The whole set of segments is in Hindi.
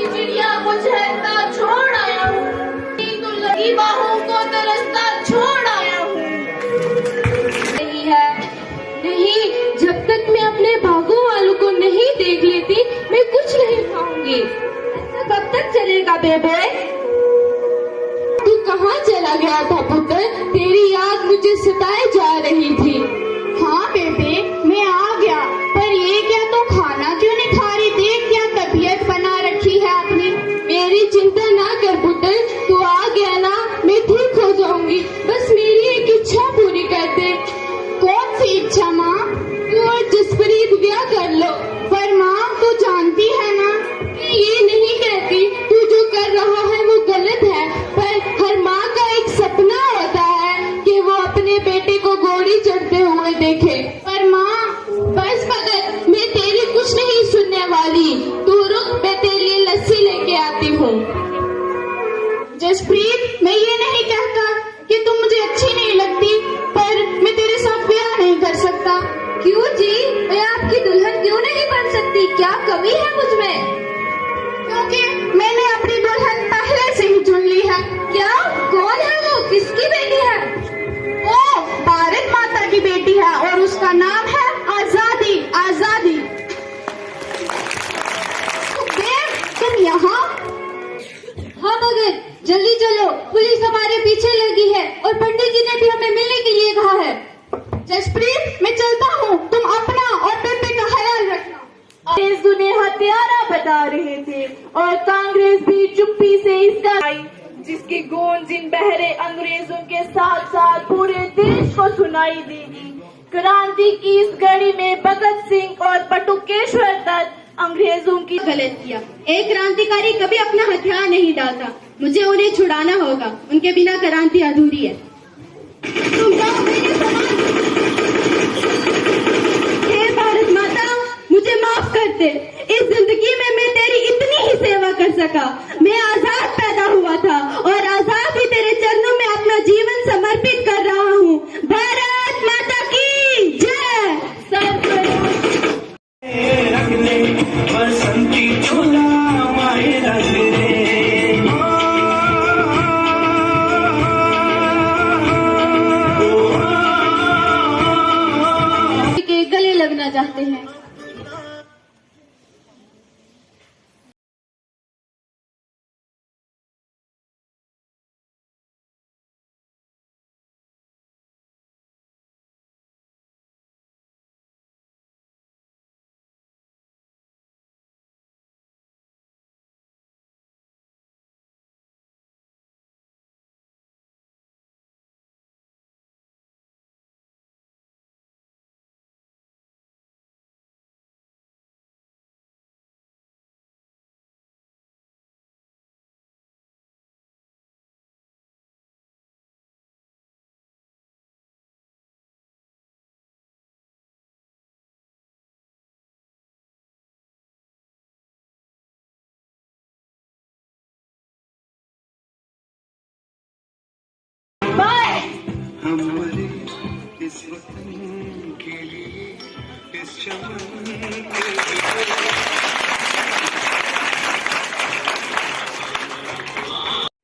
चिड़िया को चहकता छोड़ आया हूँ, तो लगी बाहों को तरसता छोड़ आया हूँ। नहीं है, नहीं, जब तक मैं अपने भागों वालों को नहीं देख लेती मैं कुछ नहीं खाऊंगी। ऐसा कब तक चलेगा बेबे? तू कहाँ चला गया था पुत्र? तेरी याद मुझे सताए जा रही थी। हाँ बेबे, मैं आ गया, पर ये क्या तो खाना क्यों नहीं खा रही? देख क्या तबीयत बना रखी है अपनी। मेरी चिंता ना कर पुत्र, तू आ गया ना, मैं ठीक हो जाऊंगी। बस मेरी एक इच्छा पूरी कर दे। कौन सी इच्छा माँ? तू और जसप्रीत ब्याह कर लो। पर माँ तू जानती है ना, ये नहीं कहती तू जो कर रहा है वो गलत है, पर हर माँ का एक सपना होता है कि वो अपने बेटे को घोड़ी चढ़ते हुए देखे। पर माँ बस भगत, मैं तेरी कुछ नहीं सुनने वाली। तू रुक, मैं तेरे लिए लस्सी लेके आती हूँ। जसप्रीत, मैं ये नहीं कहता कि तुम मुझे अच्छी नहीं लगती, पर मैं तेरे साथ ब्याह नहीं कर सकता। क्यों जी? मैं आपकी दुल्हन क्यों नहीं बन सकती? क्या कमी है मुझमें? क्योंकि मैंने अपनी दुल्हन पहले से ही चुन ली है। क्या? कौन है वो? किसकी बेटी है? वो भारत माता की बेटी है और उसका नाम है आजादी। आजादी। तुम यहाँ? हाँ भगत, जल्दी चलो, पुलिस हमारे पीछे लगी है और पंडित जी ने भी हमें मिलने के लिए कहा है। जसप्रीत, मैं चलता हूँ, तुम अपना और बेटे का ख्याल रखना। अंग्रेज उन्हें हत्यारा बता रहे थे और कांग्रेस भी चुप्पी से इसका जिसकी गूंज इन बहरे अंग्रेजों के साथ साथ पूरे देश को सुनाई देगी। क्रांति की इस घड़ी में भगत सिंह और बटुकेश्वर दत्त अंग्रेजों की गलत किया। एक क्रांतिकारी कभी अपना हथियार नहीं डालता। मुझे उन्हें छुड़ाना होगा, उनके बिना क्रांति अधूरी है। तुम जाओ मेरे समान। हे भारत माता, मुझे माफ कर दे। इस जिंदगी में मैं तेरी इतनी ही सेवा कर सका। मैं आजाद पैदा हुआ था और आजाद ही तेरे चरणों में अपना जीवन समर्पित कर रहा हूँ। भारत माता की जय। बसंती चोला माए रंग के गले लगना चाहते हैं। हमारे इस वतन के लिए, इस चमन के लिए।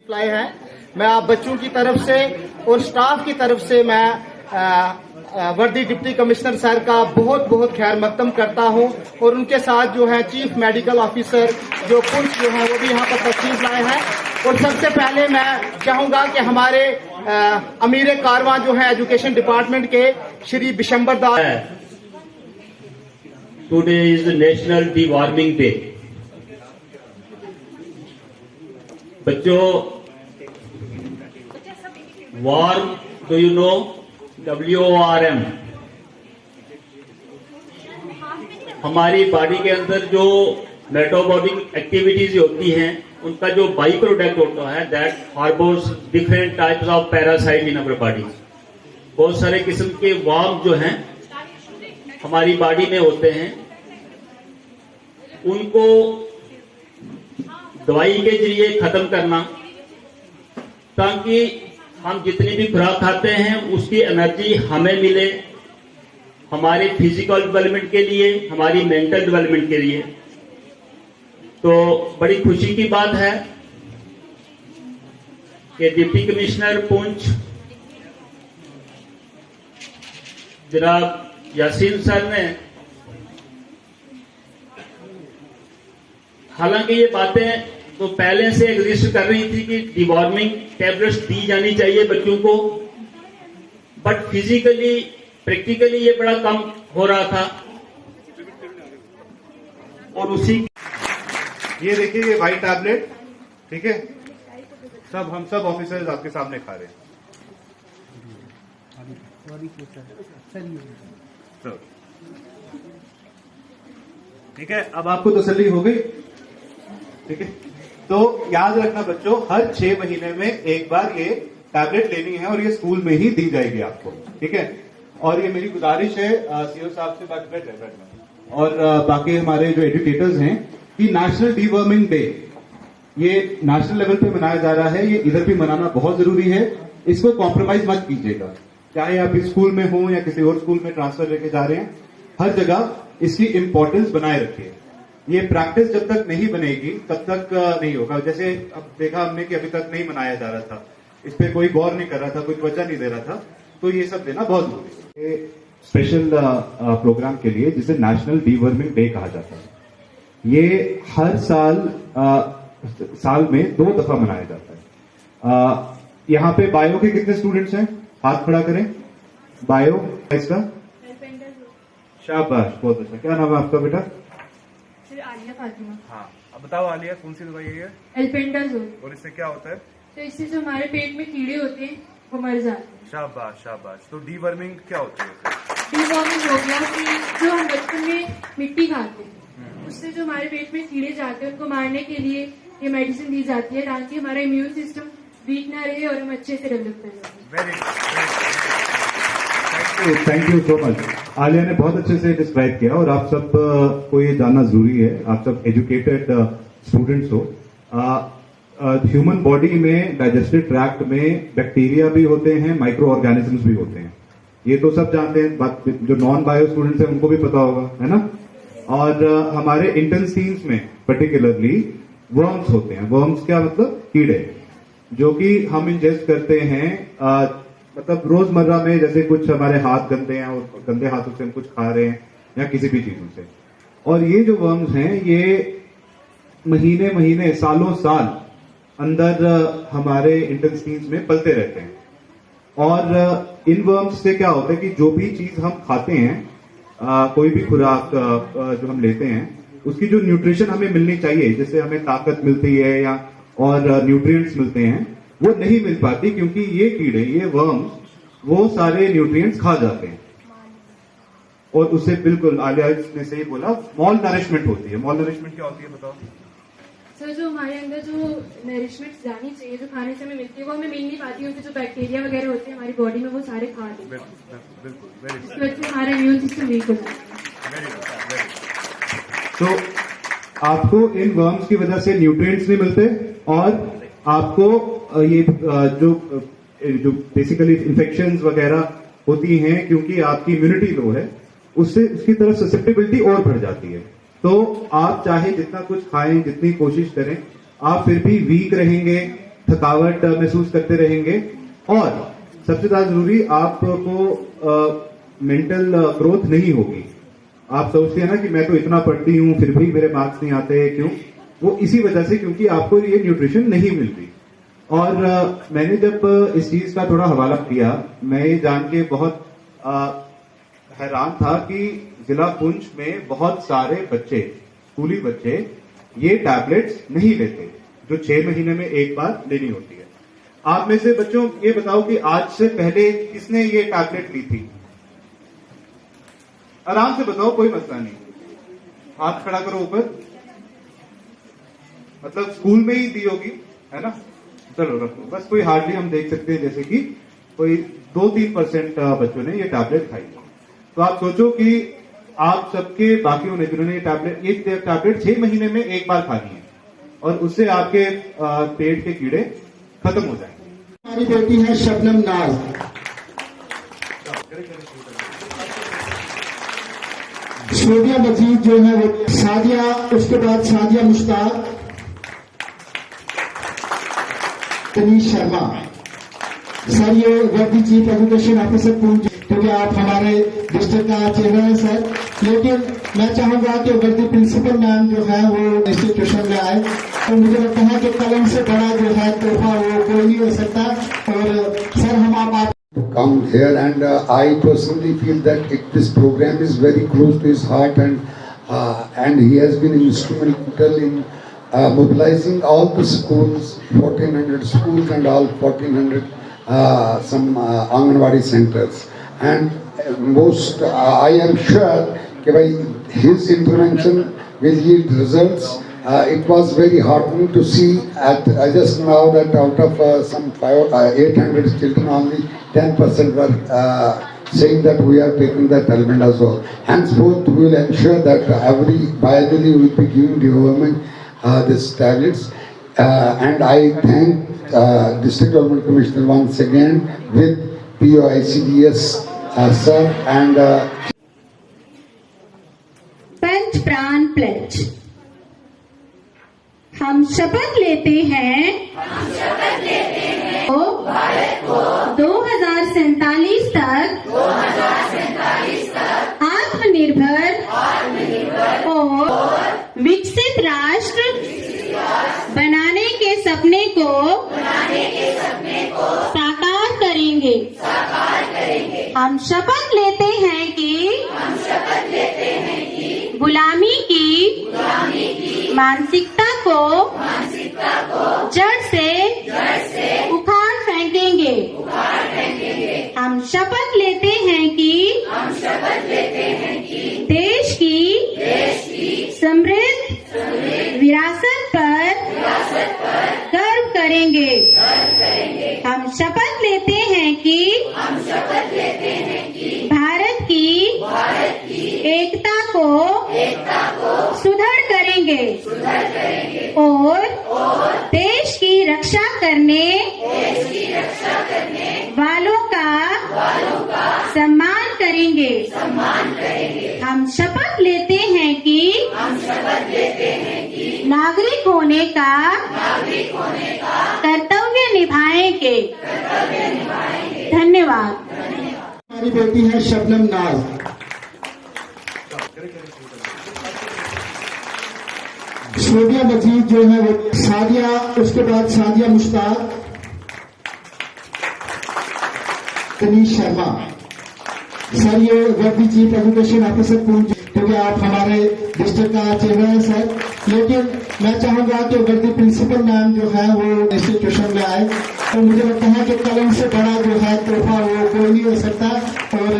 फ्लाई है। मैं आप बच्चों की तरफ से और स्टाफ की तरफ से मैं वर्दी डिप्टी कमिश्नर सर का बहुत बहुत खैर मकदम करता हूं और उनके साथ जो है चीफ मेडिकल ऑफिसर जो पुलिस जो है वो भी यहाँ पर तशरीफ लाए हैं। और सबसे पहले मैं चाहूंगा कि हमारे अमीर कारवां जो है एजुकेशन डिपार्टमेंट के Shri Bishamber Das. Today is national deworming day. बच्चों, worm do you know? WORM। हमारी बॉडी के अंदर जो मेटाबॉलिक एक्टिविटीज होती हैं उनका जो बाई प्रोडक्ट होता है that harbours different types of parasite in our body. बहुत सारे किस्म के वार्म जो हैं हमारी बॉडी में होते हैं, उनको दवाई के जरिए खत्म करना ताकि हम जितनी भी खुराक खाते हैं उसकी एनर्जी हमें मिले, हमारे फिजिकल डेवलपमेंट के लिए, हमारी मेंटल डेवलपमेंट के लिए। तो बड़ी खुशी की बात है कि डिप्टी कमिश्नर पुंछ जनाब यासीन सर ने, हालांकि ये बातें तो पहले से एग्जिस्ट कर रही थी कि डिवॉर्मिंग टैबलेट्स दी जानी चाहिए बच्चों को, बट फिजिकली प्रैक्टिकली ये बड़ा कम हो रहा था। और उसी ये देखिए, ये वाइट टैबलेट, ठीक है, सब हम सब ऑफिसर्स आपके सामने खा रहे हैं। तो, ठीक है, अब आपको तसल्ली हो गई, ठीक है। तो याद रखना बच्चों, हर 6 महीने में एक बार ये टैबलेट लेनी है और ये स्कूल में ही दी जाएगी आपको, ठीक है। और ये मेरी गुजारिश है सीओ साहब से, बाकी बैठ और बाकी हमारे जो एजुकेटर्स हैं कि नेशनल डीवर्मिंग डे ये नेशनल लेवल पे मनाया जा रहा है, ये इधर भी मनाना बहुत जरूरी है। इसको कॉम्प्रोमाइज मत कीजिएगा, चाहे आप इस स्कूल में हो या किसी और स्कूल में ट्रांसफर लेके जा रहे हैं, हर जगह इसकी इंपॉर्टेंस बनाए रखिए। ये प्रैक्टिस जब तक नहीं बनेगी तब तक नहीं होगा। जैसे अब देखा हमने कि अभी तक नहीं मनाया जा रहा था, इस पे कोई गौर नहीं कर रहा था, कोई वजह नहीं दे रहा था, तो ये सब देना बहुत जरूरी है। स्पेशल प्रोग्राम के लिए जिसे नेशनल डीवर्मिंग डे कहा जाता है, ये हर साल में 2 दफा मनाया जाता है। यहाँ पे बायो के कितने स्टूडेंट्स हैं, हाथ खड़ा करें। बायो इसका शाबाश, बहुत अच्छा। क्या नाम है आपका बेटा? आलिया फातिमा। हाँ, अब बताओ आलिया, कौन सी दवाई है ये? एल्पेंडाजोल। और इससे क्या होता है? तो इससे जो हमारे पेट में कीड़े होते हैं वो मर जाते हैं। शाबाश शाबाश। तो डीवर्मिंग क्या होती है? डीवॉर्मिंग हो गया कि जो हम बचपन में मिट्टी खाते हैं उससे जो हमारे पेट में कीड़े जाते हैं उनको मारने के लिए ये मेडिसिन दी जाती है, ताकि हमारा इम्यून सिस्टम वीक ना रहे और हम अच्छे से डेवलप कर सकें। Thank you so much. Alia ने बहुत अच्छे से डिस्क्राइब किया और आप सब को ये जानना जरूरी है, आप सब एजुकेटेड स्टूडेंट्स हो। ह्यूमन बॉडी में डाइजेस्टिव ट्रैक्ट में बैक्टीरिया भी होते हैं, माइक्रो ऑर्गेनिजम्स भी होते हैं, ये तो सब जानते हैं। जो नॉन बायो स्टूडेंट्स हैं उनको भी पता होगा, है ना। और हमारे इंटेस्टाइन्स में पर्टिकुलरली वर्म्स होते हैं। वर्म्स क्या मतलब? कीड़े, जो कि हम इंजेस्ट करते हैं मतलब रोजमर्रा में, जैसे कुछ हमारे हाथ गंदे हैं और गंदे हाथों से हम कुछ खा रहे हैं या किसी भी चीजों से। और ये जो वर्म्स हैं ये महीने महीने सालों साल अंदर हमारे इंटेस्टाइन्स में पलते रहते हैं। और इन वर्म्स से क्या होता है कि जो भी चीज हम खाते हैं, कोई भी खुराक जो हम लेते हैं, उसकी जो न्यूट्रिशन हमें मिलनी चाहिए, जिससे हमें ताकत मिलती है या और न्यूट्रिएंट्स मिलते हैं, वो नहीं मिल पाती, क्योंकि ये कीड़े, ये वर्म्स, वो सारे न्यूट्रिएंट्स खा जाते हैं। और उससे बिल्कुल आलिया ने सही बोला, मॉल नरिशमेंट होती है। मॉल नरिशमेंट क्या होती है बताओ? सर, जो हमारे अंदर जो नरिशमेंट जानी चाहिए, जो खाने से हमें मिलती है, वो हमें मिल नहीं पाती, क्योंकि जो बैक्टीरिया वगैरह होते हैं हमारी बॉडी में वो सारे खा लेते हैं। बिल्कुल, वेरी इसकी वजह से हमारा इम्यून सिस्टम वीक हो जाता है। तो आपको इन वर्म्स की वजह से न्यूट्रिएंट्स नहीं मिलते और आपको ये जो बेसिकली इन्फेक्शंस वगैरह होती हैं, क्योंकि आपकी इम्यूनिटी लो है, उससे उसकी तरफ ससेप्टेबिलिटी और बढ़ जाती है। तो आप चाहे जितना कुछ खाएं, जितनी कोशिश करें, आप फिर भी वीक रहेंगे, थकावट महसूस करते रहेंगे। और सबसे ज्यादा जरूरी, आपको मेंटल ग्रोथ नहीं होगी। आप सोचते हैं ना कि मैं तो इतना पढ़ती हूं फिर भी मेरे मार्क्स नहीं आते, क्यों? वो इसी वजह से, क्योंकि आपको ये न्यूट्रिशन नहीं मिल रही। और मैंने जब इस चीज का थोड़ा हवाला किया, मैं ये जान के बहुत हैरान था कि जिला पुंछ में बहुत सारे बच्चे, स्कूली बच्चे, ये टैबलेट्स नहीं लेते, जो 6 महीने में एक बार लेनी होती है। आप में से बच्चों ये बताओ कि आज से पहले किसने ये टैबलेट ली थी? आराम से बताओ, कोई मसला नहीं। हाथ खड़ा करो ऊपर। मतलब स्कूल में ही दी होगी, है ना? चलो रखो, बस कोई हार्डली हम देख सकते हैं, जैसे कि कोई 2-3% बच्चों ने ये टैबलेट खाई। तो आप सोचो कि आप सबके बाकियों ने, जिन्होंने ये टैबलेट 6 महीने में एक बार खानी है, और उससे आपके पेट के कीड़े खत्म हो जाएंगे। हमारी बेटी है शबनम नाज। शोबिया मजीद जो है वो सादिया, उसके बाद सादिया मुश्ताक, तनीश शर्मा। सर ये वर्दी चीफ एजुकेशन ऑफिसर पूछ, क्योंकि आप हमारे डिस्ट्रिक्ट का चेहरा है सर, लेकिन मैं चाहूंगा कि वर्दी प्रिंसिपल मैम जो है वो इंस्टीट्यूशन में आए। तो मुझे लगता है कि कलम से बड़ा जो है तोहफा वो कोई नहीं हो सकता। और सर हम आप come here, and I personally feel that this program is very close to his heart, and he has been instrumental in mobilizing all the schools, 1400 schools and all 1400 some Anganwadi centers, and most I am sure that by his intervention will yield results. It was very heartening to see at just now that out of some 800 children, only 10% were saying that we are taking that albendazole. Henceforth, we will ensure that every biannually we will be giving the government these tablets. And I thank District Government Commissioner once again with POICDS sir and पंच प्राण प्लेज। हम शपथ लेते हैं, भारत को 2047 तक आत्मनिर्भर और विकसित राष्ट्र बनाने के सपने को साकार करेंगे। हम शपथ लेते हैं कि गुलामी की मानसिकता को जड़ से उखाड़ फेंकेंगे। हम शपथ लेते हैं कि देश की समृद्ध विरासत पर गर्व करेंगे। हम शपथ लेते हैं कि भारत की एकता को सुदृढ़ करेंगे और देश की रक्षा करने वालों का सम्मान करेंगे। हम शपथ लेते हैं कि नागरिक होने का कर्तव्य निभाएंगे। धन्यवाद। हमारी बेटी है शबनम नाज। शोबिया मजीद जो है वो सादिया, उसके बाद सादिया मुश्ताक, तनीश शर्मा। सर ये वर्दी चीफ एजुकेशन ऑफिसर पूछ, क्योंकि आप हमारे डिस्ट्रिक्ट का चेहरा है सर, लेकिन मैं चाहूंगा कि वर्दी प्रिंसिपल मैम जो है वो इंस्टीट्यूशन में आए। तो मुझे लगता है कि कलम से बड़ा जो है तोहफा वो कोई नहीं हो सकता। और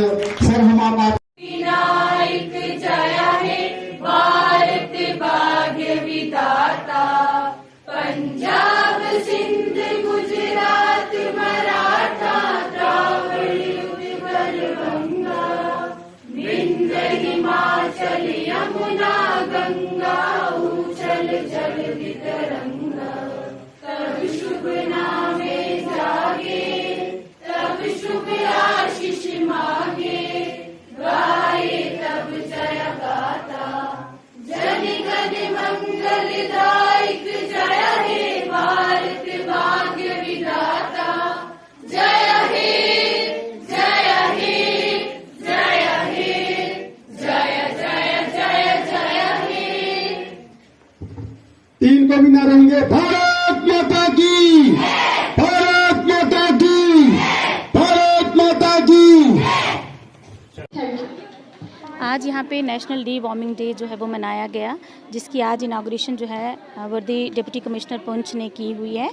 सर हम आप विनायक जया है भारत भाग्य विधाता, पंजाब सिंध गुजरात मराठा द्राविड़ उत्कल गंगा, विंध्य हिमाचल यमुना गंगा, ऊंचल जल वितरंगा। तब शुभ नामे जागे, तब शुभ आशीष मांगे, गाए तब जय गाता। जन गण मंगलदायक जय हे भारत भाग्य विधाता, जय हे जय हे जय हे जय जय जय जय हे। तीन को भी ना रहेंगे। भारत माता की, भारत माता की, भारत माता की। आज यहाँ पे नेशनल डी वार्मिंग डे जो है वो मनाया गया, जिसकी आज इनाग्रेशन जो है वर्दी डिप्टी कमिश्नर पुंछ ने की हुई है।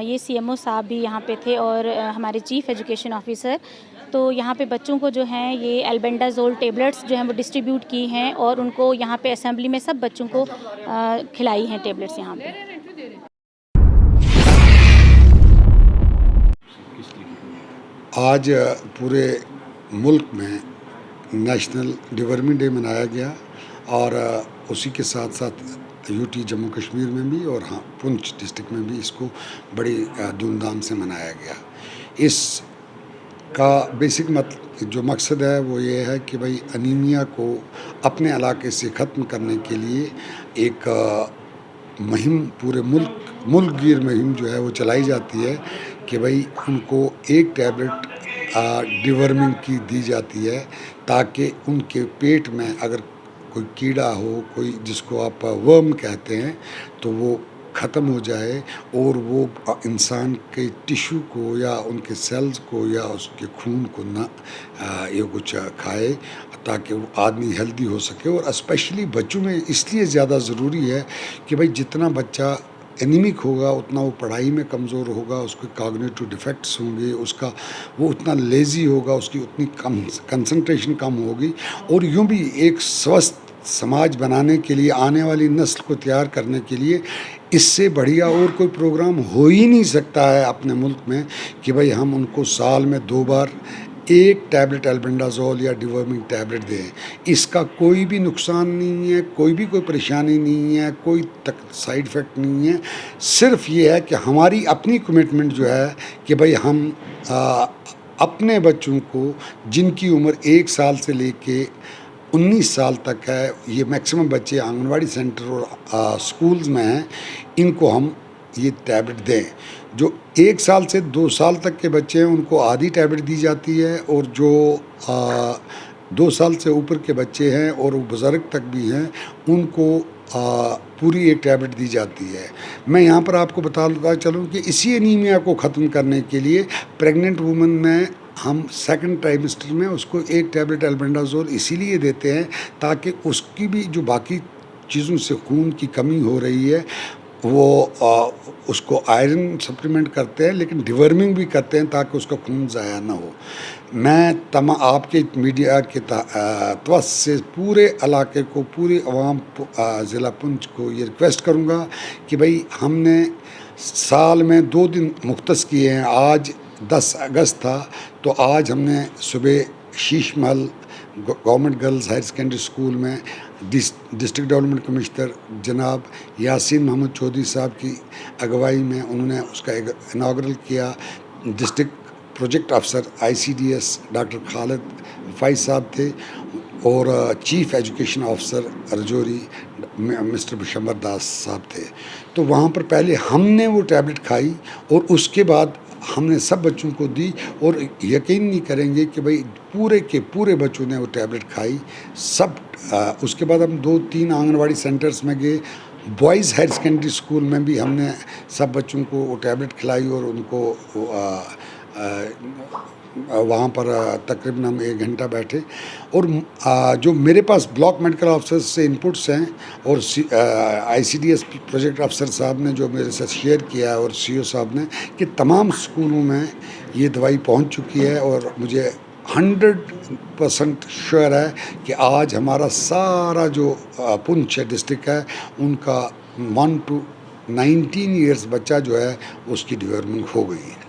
ये सीएमओ साहब भी यहाँ पे थे और हमारे चीफ एजुकेशन ऑफिसर। तो यहाँ पे बच्चों को जो है ये एल्बेंडाजोल टेबलेट्स जो हैं वो डिस्ट्रीब्यूट की हैं और उनको यहाँ पे असेंबली में सब बच्चों को खिलाई हैं टेबलेट्स यहाँ पे। आज पूरे मुल्क में नेशनल डिवर्मिंग डे मनाया गया और उसी के साथ साथ यूटी जम्मू कश्मीर में भी और हाँ पुंछ डिस्ट्रिक्ट में भी इसको बड़ी धूमधाम से मनाया गया। इस का बेसिक जो मकसद है वो ये है कि भाई अनीमिया को अपने इलाके से ख़त्म करने के लिए एक मुहिम पूरे मुल्क गिर मुहिम जो है वो चलाई जाती है कि भाई उनको एक टैबलेट डिवर्मिंग की दी जाती है ताकि उनके पेट में अगर कोई कीड़ा हो, कोई जिसको आप वर्म कहते हैं, तो वो ख़त्म हो जाए और वो इंसान के टिश्यू को या उनके सेल्स को या उसके खून को ना ये कुछ खाए ताकि वो आदमी हेल्दी हो सके। और स्पेशली बच्चों में इसलिए ज़्यादा ज़रूरी है कि भाई जितना बच्चा एनीमिक होगा उतना वो पढ़ाई में कमज़ोर होगा, उसके कॉग्निटिव डिफेक्ट्स होंगे, उसका वो उतना लेज़ी होगा, उसकी उतनी कम कंसंट्रेशन कम होगी। और यूँ भी एक स्वस्थ समाज बनाने के लिए, आने वाली नस्ल को तैयार करने के लिए इससे बढ़िया और कोई प्रोग्राम हो ही नहीं सकता है अपने मुल्क में कि भाई हम उनको साल में 2 बार एक टैबलेट एल्बेंडाजोल या डिवर्मिंग टैबलेट दें। इसका कोई भी नुकसान नहीं है, कोई परेशानी नहीं है, कोई साइड इफ़ेक्ट नहीं है। सिर्फ ये है कि हमारी अपनी कमिटमेंट जो है कि भाई हम अपने बच्चों को जिनकी उम्र 1 साल से लेके 19 साल तक है, ये मैक्सिमम बच्चे आंगनवाड़ी सेंटर और स्कूल्स में हैं, इनको हम ये टैबलेट दें। जो 1 साल से 2 साल तक के बच्चे हैं उनको आधी टैबलेट दी जाती है, और जो 2 साल से ऊपर के बच्चे हैं और वो बुज़ुर्ग तक भी हैं उनको पूरी एक टैबलेट दी जाती है। मैं यहाँ पर आपको बताता चलूँ कि इसी एनीमिया को ख़त्म करने के लिए प्रेग्नेंट वुमन में हम 2nd ट्राइमेस्टर में उसको एक टैबलेट एल्बेंडाजोल इसीलिए देते हैं ताकि उसकी भी जो बाकी चीज़ों से खून की कमी हो रही है वो उसको आयरन सप्लीमेंट करते हैं, लेकिन डिवर्मिंग भी करते हैं ताकि उसका खून ज़ाया ना हो। मैं आपके मीडिया के तवस से पूरे इलाके को, पूरी अवाम ज़िला पुंछ को ये रिक्वेस्ट करूँगा कि भाई हमने साल में 2 दिन मुख्तस किए हैं। आज 10 अगस्त था, तो आज हमने सुबह Sheesh Mahal government girls higher secondary school में डिस्ट्रिक्ट डेवलपमेंट कमिश्नर जनाब यासीन मोहम्मद चौधरी साहब की अगुवाई में उन्होंने उसका इनाग्रल किया। डिस्ट्रिक्ट प्रोजेक्ट अफसर ICDS डॉक्टर खालिद फैज़ साहब थे और chief education officer Rajouri mister Bishamber Das साहब थे। तो वहाँ पर पहले हमने वो टैबलेट खाई और उसके बाद हमने सब बच्चों को दी, और यकीन नहीं करेंगे कि भाई पूरे के पूरे बच्चों ने वो टैबलेट खाई सब। उसके बाद हम 2-3 आंगनवाड़ी सेंटर्स में गए, बॉयज़ हायर सेकेंडरी स्कूल में भी हमने सब बच्चों को वो टैबलेट खिलाई और उनको वहाँ पर तकरीबन हम 1 घंटा बैठे। और जो मेरे पास ब्लॉक मेडिकल ऑफिसर से इनपुट्स हैं और ICDS प्रोजेक्ट अफसर साहब ने जो मेरे साथ शेयर किया है और CO साहब ने, कि तमाम स्कूलों में ये दवाई पहुँच चुकी है, और मुझे 100% श्योर है कि आज हमारा सारा जो पुंछ डिस्ट्रिक्ट है उनका 1 to 19 ईयर्स बच्चा जो है उसकी डिवर्मिंग हो गई है।